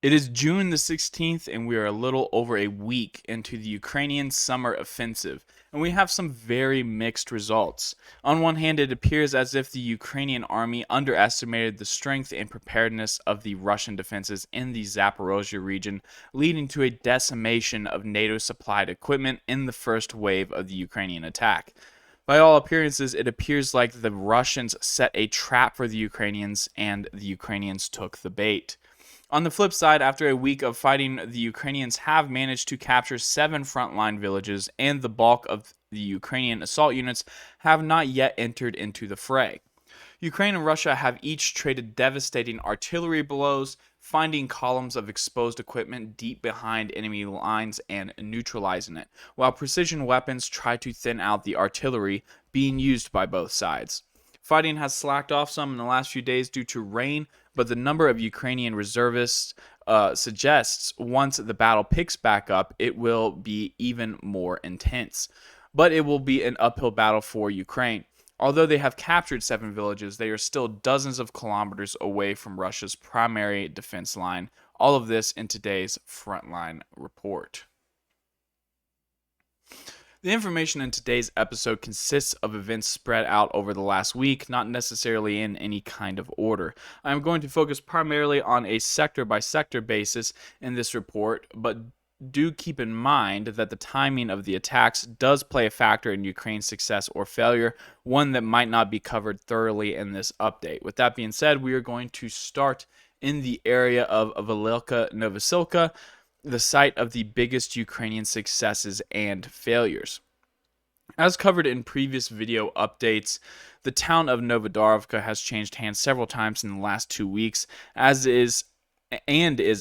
It is June the 16th, and we are a little over a week into the Ukrainian summer offensive, and we have some very mixed results. On one hand, it appears as if the Ukrainian army underestimated the strength and preparedness of the Russian defenses in the Zaporozhye region, leading to a decimation of NATO supplied equipment in the first wave of the Ukrainian attack. By all appearances, it appears like the Russians set a trap for the Ukrainians, and the Ukrainians took the bait. On the flip side, after a week of fighting, the Ukrainians have managed to capture 7 frontline villages, and the bulk of the Ukrainian assault units have not yet entered into the fray. Ukraine and Russia have each traded devastating artillery blows, finding columns of exposed equipment deep behind enemy lines and neutralizing it, while precision weapons try to thin out the artillery being used by both sides. Fighting has slacked off some in the last few days due to rain, but the number of Ukrainian reservists suggests once the battle picks back up, it will be even more intense. But it will be an uphill battle for Ukraine. Although they have captured 7 villages, they are still dozens of kilometers away from Russia's primary defense line. All of this in today's Frontline Report. The information in today's episode consists of events spread out over the last week, not necessarily in any kind of order. I am going to focus primarily on a sector by sector basis in this report, but do keep in mind that the timing of the attacks does play a factor in Ukraine's success or failure, one that might not be covered thoroughly in this update. With that being said, we are going to start in the area of Velika Novosilka, the site of the biggest Ukrainian successes and failures. As covered in previous video updates, the town of Novodorovka has changed hands several times in the last 2 weeks, as is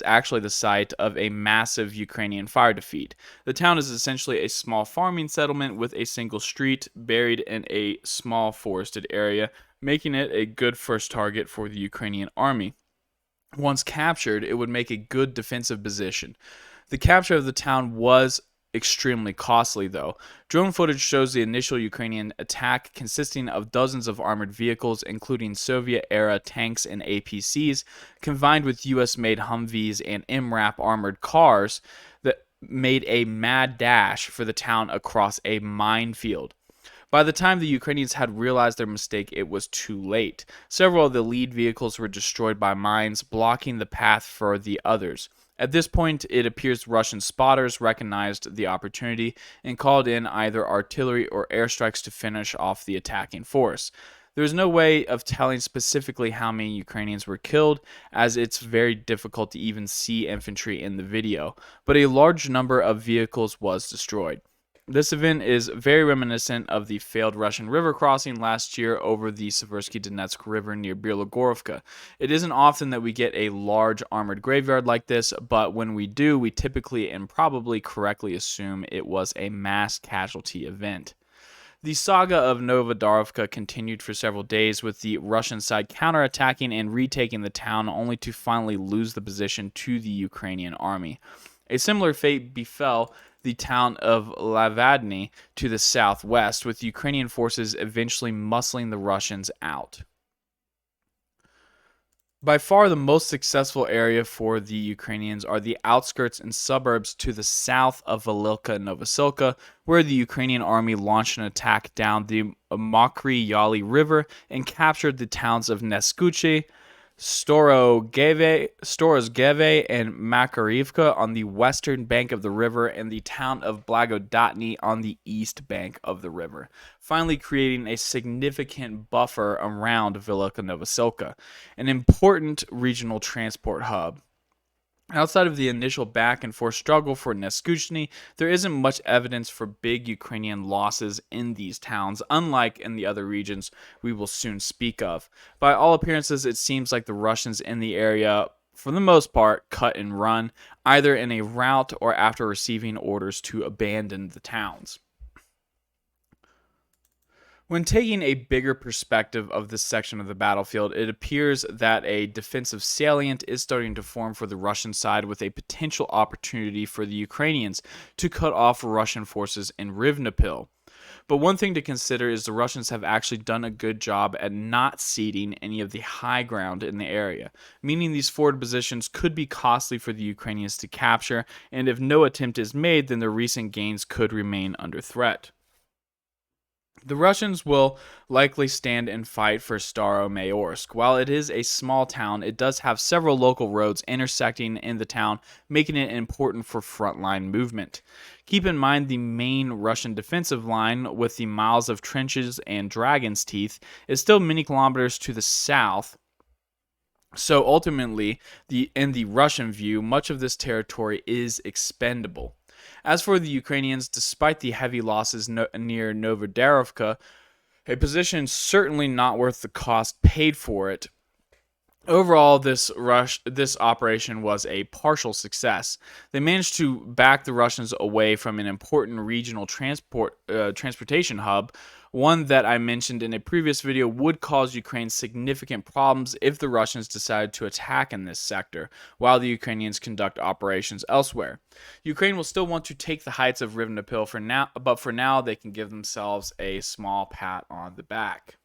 actually the site of a massive Ukrainian fire defeat. The town is essentially a small farming settlement with a single street buried in a small forested area, making it a good first target for the Ukrainian army. Once captured, it would make a good defensive position. The capture of the town was extremely costly, though. Drone footage shows the initial Ukrainian attack consisting of dozens of armored vehicles, including Soviet-era tanks and APCs, combined with US-made Humvees and MRAP armored cars that made a mad dash for the town across a minefield. By the time the Ukrainians had realized their mistake, it was too late. Several of the lead vehicles were destroyed by mines, blocking the path for the others. At this point, it appears Russian spotters recognized the opportunity and called in either artillery or airstrikes to finish off the attacking force. There is no way of telling specifically how many Ukrainians were killed, as it's very difficult to even see infantry in the video, but a large number of vehicles was destroyed. This event is very reminiscent of the failed Russian river crossing last year over the Seversky Donetsk River near Bilogorovka. It isn't often that we get a large armored graveyard like this, but when we do, we typically and probably correctly assume it was a mass casualty event. The saga of Novodorovka continued for several days, with the Russian side counterattacking and retaking the town, only to finally lose the position to the Ukrainian army. A similar fate befell the town of Lavadny to the southwest, with Ukrainian forces eventually muscling the Russians out. By far the most successful area for the Ukrainians are the outskirts and suburbs to the south of Velika Novosilka, where the Ukrainian army launched an attack down the Mokry Yali River and captured the towns of Neskuchi, Storozheve, and Makarivka on the western bank of the river, and the town of Blagodatny on the east bank of the river, finally creating a significant buffer around Velika Novosilka, an important regional transport hub. Outside of the initial back and forth struggle for Neskuchny, there isn't much evidence for big Ukrainian losses in these towns, unlike in the other regions we will soon speak of. By all appearances, it seems like the Russians in the area, for the most part, cut and run, either in a rout or after receiving orders to abandon the towns. When taking a bigger perspective of this section of the battlefield, it appears that a defensive salient is starting to form for the Russian side, with a potential opportunity for the Ukrainians to cut off Russian forces in Rivnepil. But one thing to consider is the Russians have actually done a good job at not ceding any of the high ground in the area, meaning these forward positions could be costly for the Ukrainians to capture, and if no attempt is made, then the recent gains could remain under threat. The Russians will likely stand and fight for Staromayorsk. While it is a small town, it does have several local roads intersecting in the town, making it important for frontline movement. Keep in mind the main Russian defensive line, with the miles of trenches and dragon's teeth, is still many kilometers to the south. So ultimately, in the Russian view, much of this territory is expendable. As for the Ukrainians, despite the heavy losses near Novodarovka, a position certainly not worth the cost paid for it. Overall, this operation was a partial success. They managed to back the Russians away from an important regional transportation hub, one that I mentioned in a previous video would cause Ukraine significant problems if the Russians decided to attack in this sector, while the Ukrainians conduct operations elsewhere. Ukraine will still want to take the heights of Rivnepil for now, but for now they can give themselves a small pat on the back.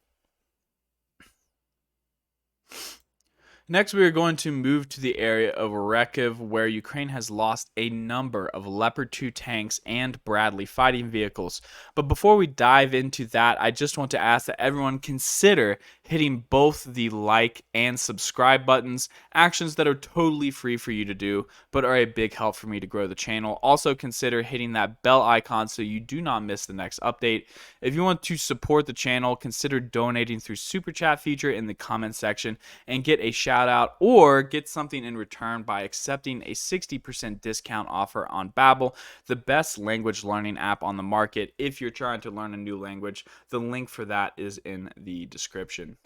Next, we are going to move to the area of Rykov, where Ukraine has lost a number of Leopard 2 tanks and Bradley fighting vehicles. But before we dive into that, I just want to ask that everyone consider hitting both the like and subscribe buttons, actions that are totally free for you to do, but are a big help for me to grow the channel. Also consider hitting that bell icon so you do not miss the next update. If you want to support the channel, consider donating through Super Chat feature in the comment section and get a shout out or get something in return by accepting a 60% discount offer on Babbel, the best language learning app on the market if you're trying to learn a new language. The link for that is in the description.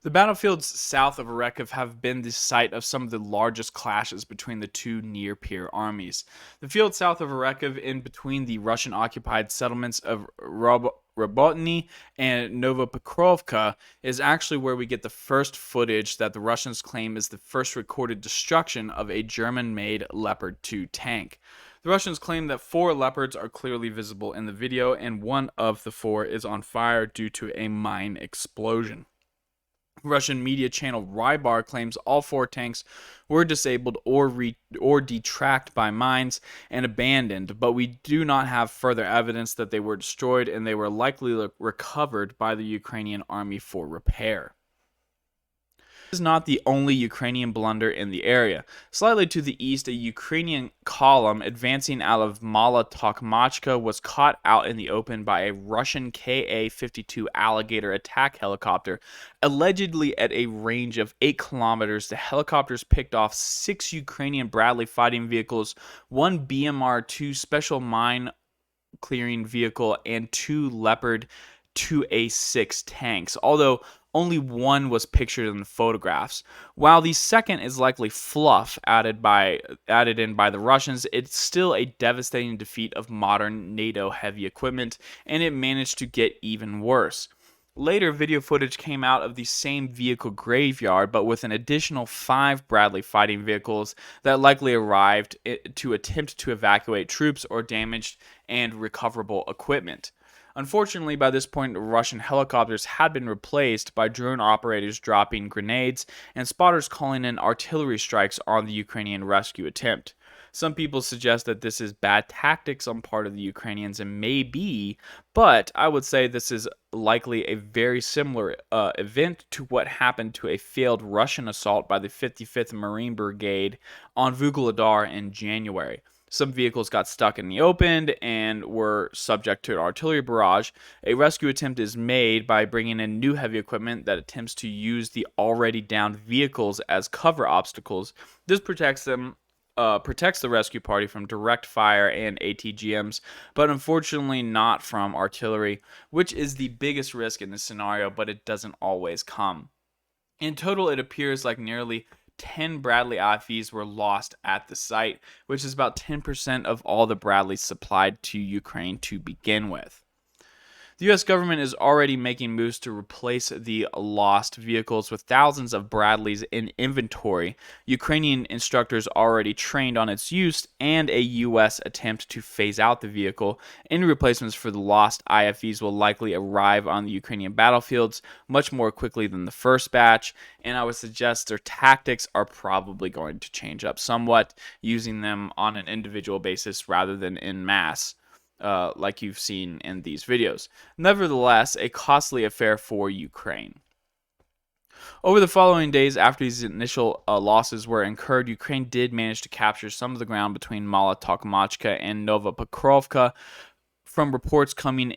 The battlefields south of Rykov have been the site of some of the largest clashes between the two near-peer armies. The field south of Rykov, in between the Russian-occupied settlements of Robotny and Novopokrovka, is actually where we get the first footage that the Russians claim is the first recorded destruction of a German-made Leopard 2 tank. The Russians claim that 4 Leopards are clearly visible in the video, and one of the 4 is on fire due to a mine explosion. Russian media channel Rybar claims all 4 tanks were disabled or detracked by mines and abandoned, but we do not have further evidence that they were destroyed, and they were likely recovered by the Ukrainian army for repair. This is not the only Ukrainian blunder in the area. Slightly to the east, a Ukrainian column advancing out of Mala Tokmachka was caught out in the open by a Russian Ka-52 Alligator attack helicopter. Allegedly at a range of 8 kilometers, the helicopters picked off 6 Ukrainian Bradley fighting vehicles, 1 BMR-2 special mine clearing vehicle, and 2 Leopard 2A6 tanks, although only one was pictured in the photographs. While the second is likely fluff added in by the Russians, it's still a devastating defeat of modern NATO heavy equipment, and it managed to get even worse. Later, video footage came out of the same vehicle graveyard, but with an additional 5 Bradley fighting vehicles that likely arrived to attempt to evacuate troops or damaged and recoverable equipment. Unfortunately, by this point, Russian helicopters had been replaced by drone operators dropping grenades and spotters calling in artillery strikes on the Ukrainian rescue attempt. Some people suggest that this is bad tactics on part of the Ukrainians, and may be, but I would say this is likely a very similar event to what happened to a failed Russian assault by the 55th Marine Brigade on Vuhledar in January. Some vehicles got stuck in the open and were subject to an artillery barrage. A rescue attempt is made by bringing in new heavy equipment that attempts to use the already downed vehicles as cover obstacles. This protects the rescue party from direct fire and ATGMs, but unfortunately not from artillery, which is the biggest risk in this scenario, but it doesn't always come. In total, it appears like nearly 10 Bradley IFVs were lost at the site, which is about 10% of all the Bradleys supplied to Ukraine to begin with. The U.S. government is already making moves to replace the lost vehicles with thousands of Bradleys in inventory, Ukrainian instructors already trained on its use, and a U.S. attempt to phase out the vehicle. Any replacements for the lost IFVs will likely arrive on the Ukrainian battlefields much more quickly than the first batch, and I would suggest their tactics are probably going to change up somewhat, using them on an individual basis rather than in mass. Like you've seen in these videos. Nevertheless, a costly affair for Ukraine. Over the following days after these initial losses were incurred, Ukraine did manage to capture some of the ground between Mala Tokmachka and Nova Pokrovka. From reports coming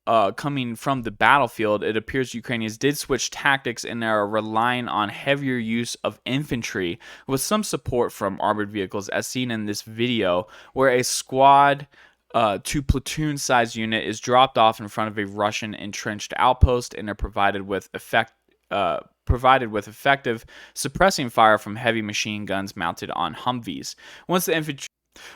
from the battlefield, it appears Ukrainians did switch tactics and are relying on heavier use of infantry with some support from armored vehicles, as seen in this video, where a squad to platoon-sized unit is dropped off in front of a Russian entrenched outpost and are provided with effective suppressing fire from heavy machine guns mounted on Humvees.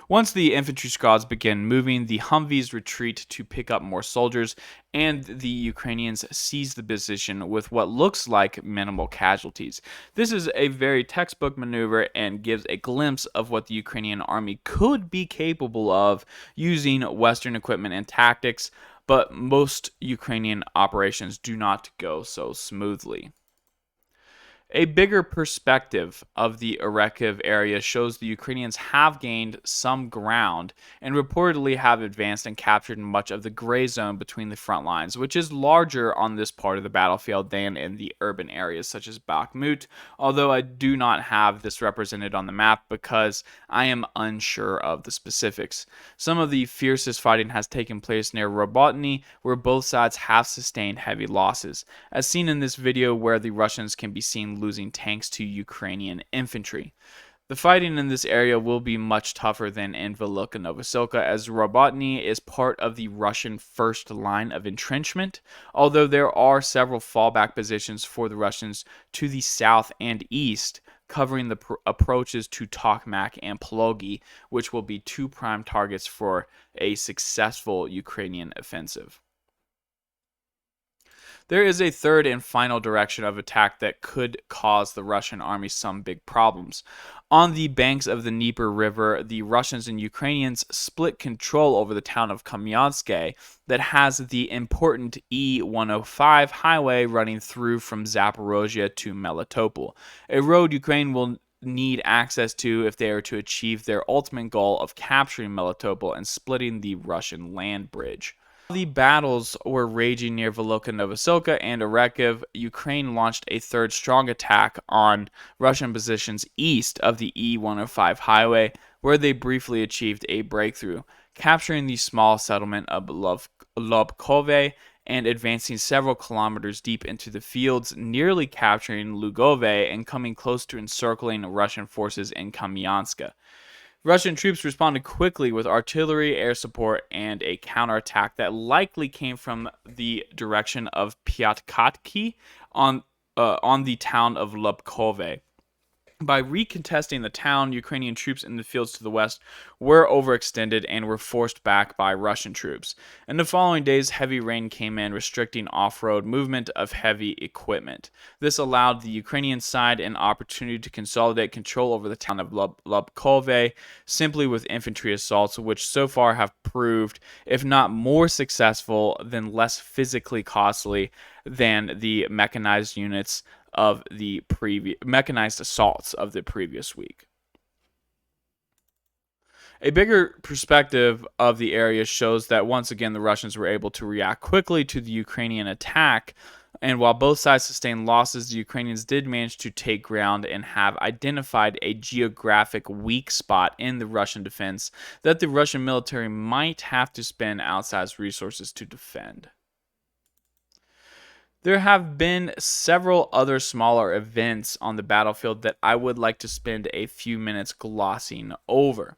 Once the infantry squads begin moving, the Humvees retreat to pick up more soldiers, and the Ukrainians seize the position with what looks like minimal casualties. This is a very textbook maneuver and gives a glimpse of what the Ukrainian army could be capable of using Western equipment and tactics, but most Ukrainian operations do not go so smoothly. A bigger perspective of the Orekhiv area shows the Ukrainians have gained some ground and reportedly have advanced and captured much of the gray zone between the front lines, which is larger on this part of the battlefield than in the urban areas such as Bakhmut, although I do not have this represented on the map because I am unsure of the specifics. Some of the fiercest fighting has taken place near Robotny, where both sides have sustained heavy losses, as seen in this video where the Russians can be seen losing tanks to Ukrainian infantry. The fighting in this area will be much tougher than in Veluka Novosilka, as Robotny is part of the Russian first line of entrenchment, although there are several fallback positions for the Russians to the south and east, covering the approaches to Tokmak and Plogi, which will be two prime targets for a successful Ukrainian offensive. There is a third and final direction of attack that could cause the Russian army some big problems. On the banks of the Dnieper River, the Russians and Ukrainians split control over the town of Kamyanske that has the important E-105 highway running through from Zaporozhye to Melitopol, a road Ukraine will need access to if they are to achieve their ultimate goal of capturing Melitopol and splitting the Russian land bridge. The battles were raging near Veluka Novosilka and Orekhiv. Ukraine launched a third strong attack on Russian positions east of the E-105 highway, where they briefly achieved a breakthrough, capturing the small settlement of Lobkove and advancing several kilometers deep into the fields, nearly capturing Lugove and coming close to encircling Russian forces in Kamyanska. Russian troops responded quickly with artillery, air support, and a counterattack that likely came from the direction of Pyatkatki on the town of Lubkove. By recontesting the town, Ukrainian troops in the fields to the west were overextended and were forced back by Russian troops. In the following days, heavy rain came in, restricting off-road movement of heavy equipment. This allowed the Ukrainian side an opportunity to consolidate control over the town of Lubkove simply with infantry assaults, which so far have proved, if not more successful, then less physically costly than the mechanized units of the mechanized assaults of the previous week. A bigger perspective of the area shows that once again the Russians were able to react quickly to the Ukrainian attack, and while both sides sustained losses, the Ukrainians did manage to take ground and have identified a geographic weak spot in the Russian defense that the Russian military might have to spend outsized resources to defend. There have been several other smaller events on the battlefield that I would like to spend a few minutes glossing over.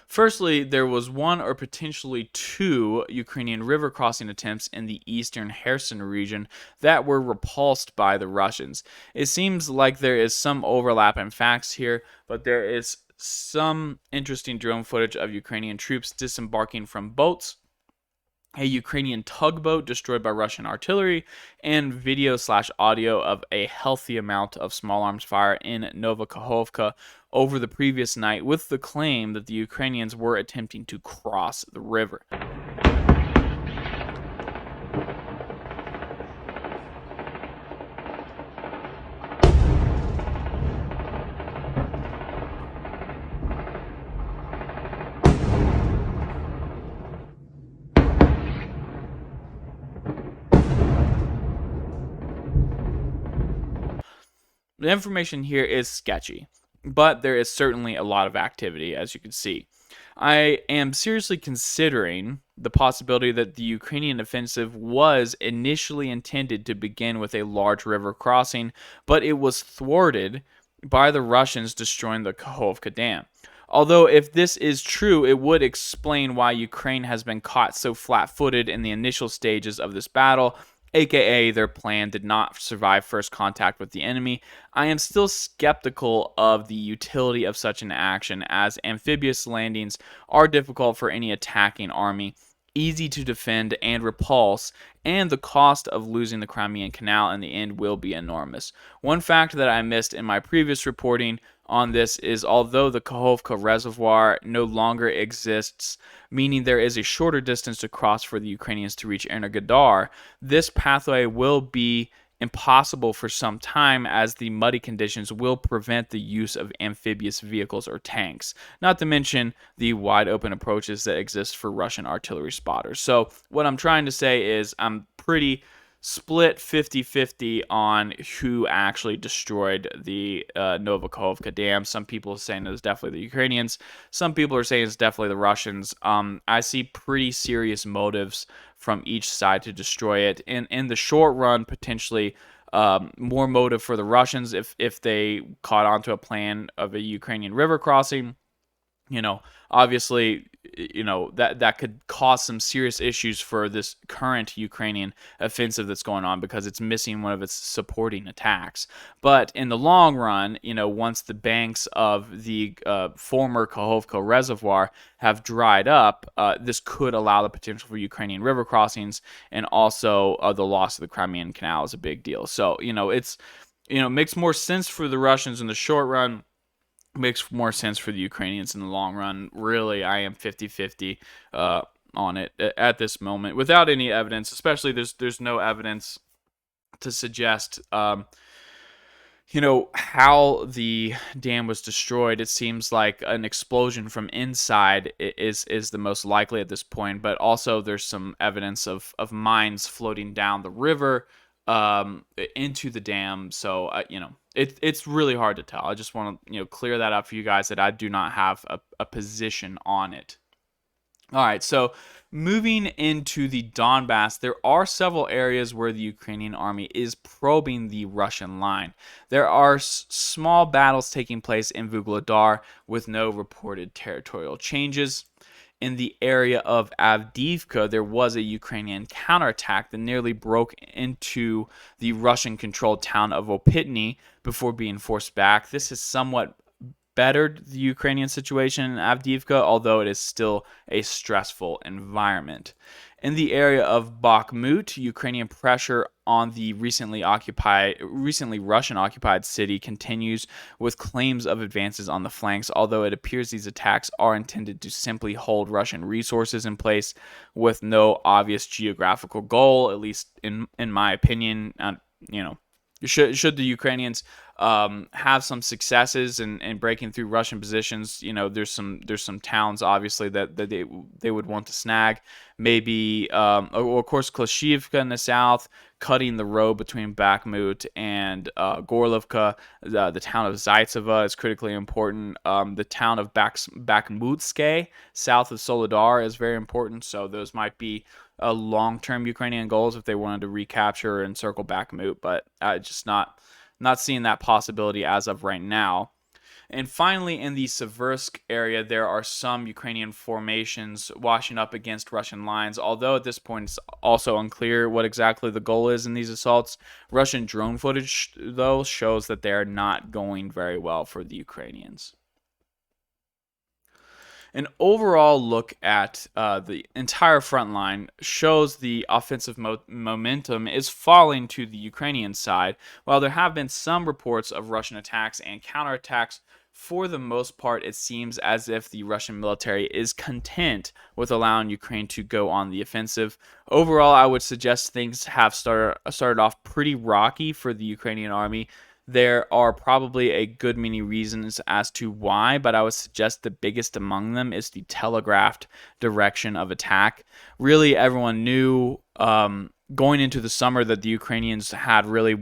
Firstly, there was one or potentially two Ukrainian river crossing attempts in the eastern Kherson region that were repulsed by the Russians. It seems like there is some overlap in facts here, but there is some interesting drone footage of Ukrainian troops disembarking from boats a Ukrainian tugboat destroyed by Russian artillery, and video/audio of a healthy amount of small arms fire in Novokhovka over the previous night, with the claim that the Ukrainians were attempting to cross the river. The information here is sketchy, but there is certainly a lot of activity, as you can see. I am seriously considering the possibility that the Ukrainian offensive was initially intended to begin with a large river crossing, but it was thwarted by the Russians destroying the Kakhovka Dam. Although, if this is true, it would explain why Ukraine has been caught so flat footed in the initial stages of this battle, aka their plan did not survive first contact with the enemy. I am still skeptical of the utility of such an action, as amphibious landings are difficult for any attacking army, easy to defend and repulse, and the cost of losing the Crimean Canal in the end will be enormous. One fact that I missed in my previous reporting on this is, although the Kakhovka Reservoir no longer exists, meaning there is a shorter distance to cross for the Ukrainians to reach Energodar, this pathway will be impossible for some time, as the muddy conditions will prevent the use of amphibious vehicles or tanks, not to mention the wide open approaches that exist for Russian artillery spotters. So what I'm trying to say is I'm pretty split 50-50 on who actually destroyed the Novokhovka Dam. Some people are saying it was definitely the Ukrainians. Some people are saying it's definitely the Russians. I see pretty serious motives from each side to destroy it. In the short run, potentially more motive for the Russians if they caught onto a plan of a Ukrainian river crossing. Obviously, that could cause some serious issues for this current Ukrainian offensive that's going on, because it's missing one of its supporting attacks. But in the long run, once the banks of the former Kakhovka Reservoir have dried up, this could allow the potential for Ukrainian river crossings, and also the loss of the Crimean Canal is a big deal. So, makes more sense for the Russians in the short run, makes more sense for the Ukrainians in the long run. Really, I am 50-50 on it at this moment, without any evidence. Especially, there's no evidence to suggest how the dam was destroyed. It seems like an explosion from inside is the most likely at this point, but also there's some evidence of mines floating down the river into the dam. So it's really hard to tell. I just want to clear that up for you guys, that I do not have a position on it. All right, so moving into the Donbass, there are several areas where the Ukrainian army is probing the Russian line. There are small battles taking place in Vuhledar with no reported territorial changes. In the area of Avdiivka, there was a Ukrainian counterattack that nearly broke into the Russian-controlled town of Opitny before being forced back. This has somewhat bettered the Ukrainian situation in Avdiivka, although it is still a stressful environment. In the area of Bakhmut, Ukrainian pressure on the recently Russian-occupied city continues, with claims of advances on the flanks, although it appears these attacks are intended to simply hold Russian resources in place with no obvious geographical goal, at least in my opinion. Should the Ukrainians have some successes in breaking through Russian positions, there's some towns obviously that they would want to snag. Maybe, of course, Klashivka in the south, cutting the road between Bakhmut and Gorlovka. The town of Zaitseva is critically important. The town of Bakhmutske, south of Soledar, is very important. So those might be long-term Ukrainian goals if they wanted to recapture and circle Bakhmut, but just not seeing that possibility as of right now. And finally, in the Seversk area, there are some Ukrainian formations washing up against Russian lines, although at this point it's also unclear what exactly the goal is in these assaults. Russian drone footage, though, shows that they are not going very well for the Ukrainians. An overall look at the entire front line shows the offensive momentum is falling to the Ukrainian side. While there have been some reports of Russian attacks and counterattacks, for the most part, it seems as if the Russian military is content with allowing Ukraine to go on the offensive. Overall, I would suggest things have started off pretty rocky for the Ukrainian army. There are probably a good many reasons as to why, but I would suggest the biggest among them is the telegraphed direction of attack. Really, everyone knew going into the summer that the Ukrainians had really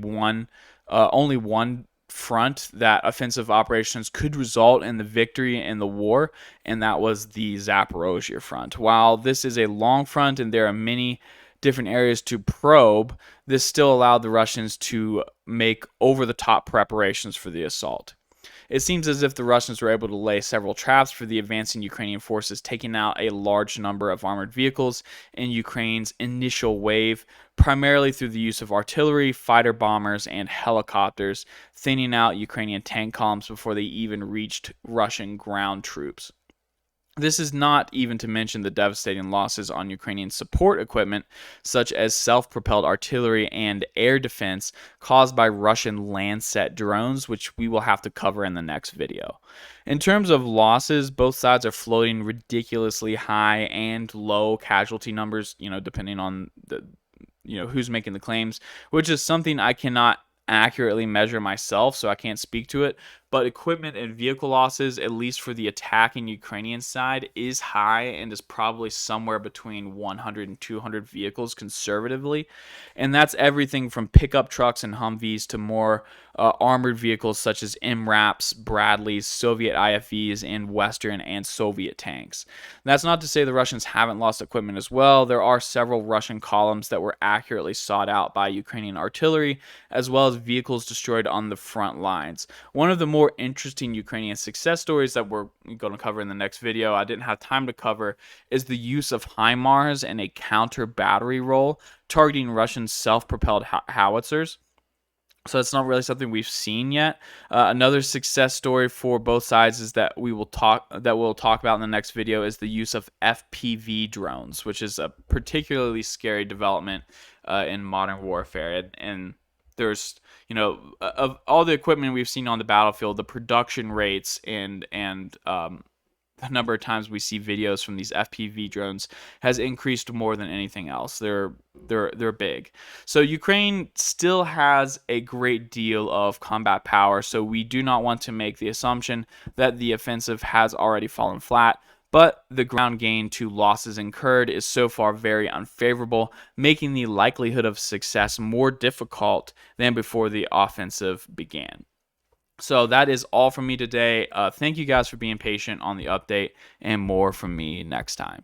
only one front that offensive operations could result in the victory in the war, and that was the Zaporozhye front. While this is a long front and there are many different areas to probe, this still allowed the Russians to make over-the-top preparations for the assault. It seems as if the Russians were able to lay several traps for the advancing Ukrainian forces, taking out a large number of armored vehicles in Ukraine's initial wave, primarily through the use of artillery, fighter bombers, and helicopters, thinning out Ukrainian tank columns before they even reached Russian ground troops. This is not even to mention the devastating losses on Ukrainian support equipment, such as self-propelled artillery and air defense caused by Russian Lancet drones, which we will have to cover in the next video. In terms of losses, both sides are floating ridiculously high and low casualty numbers, depending on who's making the claims, which is something I cannot accurately measure myself, so I can't speak to it. But equipment and vehicle losses, at least for the attacking Ukrainian side, is high and is probably somewhere between 100 and 200 vehicles conservatively. And that's everything from pickup trucks and Humvees to more armored vehicles such as MRAPs, Bradleys, Soviet IFVs, and Western and Soviet tanks. That's not to say the Russians haven't lost equipment as well. There are several Russian columns that were accurately sought out by Ukrainian artillery, as well as vehicles destroyed on the front lines. One of the more interesting Ukrainian success stories that we're going to cover in the next video, I didn't have time to cover, is the use of HIMARS in a counter battery role targeting Russian self-propelled howitzers. So it's not really something we've seen yet. Another success story for both sides is that we'll talk about in the next video is the use of FPV drones, which is a particularly scary development in modern warfare. And there's, of all the equipment we've seen on the battlefield, the production rates and the number of times we see videos from these FPV drones has increased more than anything else. They're big. So Ukraine still has a great deal of combat power, so we do not want to make the assumption that the offensive has already fallen flat. But the ground gain to losses incurred is so far very unfavorable, making the likelihood of success more difficult than before the offensive began. So that is all from me today. Thank you guys for being patient on the update, and more from me next time.